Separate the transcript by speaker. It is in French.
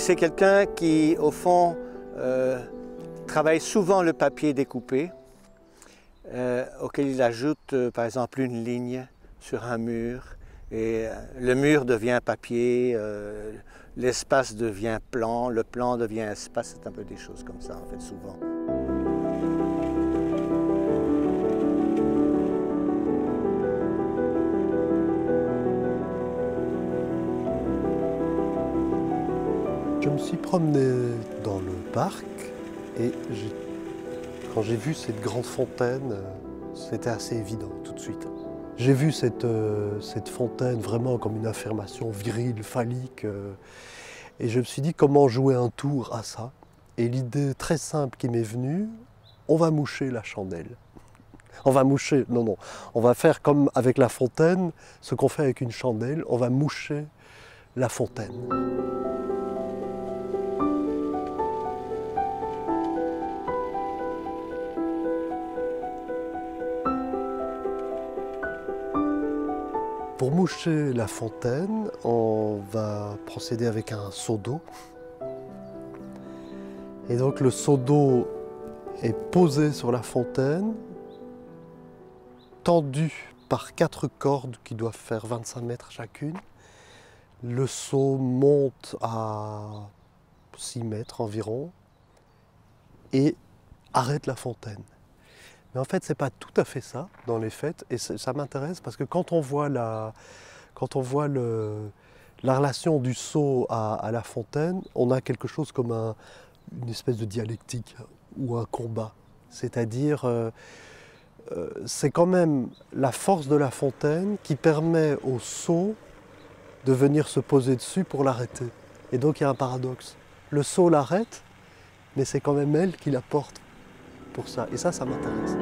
Speaker 1: c'est quelqu'un qui, au fond, travaille souvent le papier découpé, auquel il ajoute, par exemple, une ligne sur un mur. Et le mur devient papier, l'espace devient plan, le plan devient espace, c'est un peu des choses comme ça, en fait, souvent.
Speaker 2: Je me suis promené dans le parc et quand j'ai vu cette grande fontaine, c'était assez évident tout de suite. J'ai vu cette fontaine vraiment comme une affirmation virile, phallique, et je me suis dit comment jouer un tour à ça. Et l'idée très simple qui m'est venue, on va moucher la chandelle. On va moucher, non, on va faire comme avec la fontaine, ce qu'on fait avec une chandelle, on va moucher la fontaine. Pour moucher la fontaine, on va procéder avec un seau d'eau. Et donc le seau d'eau est posé sur la fontaine, tendu par 4 cordes qui doivent faire 25 mètres chacune. Le seau monte à 6 mètres environ et arrête la fontaine. Mais en fait, ce n'est pas tout à fait ça dans les faits, et ça m'intéresse parce que quand on voit la relation du seau à la fontaine, on a quelque chose comme une espèce de dialectique ou un combat. C'est-à-dire, c'est quand même la force de la fontaine qui permet au seau de venir se poser dessus pour l'arrêter. Et donc il y a un paradoxe. Le seau l'arrête, mais c'est quand même elle qui la porte pour ça. Et ça m'intéresse.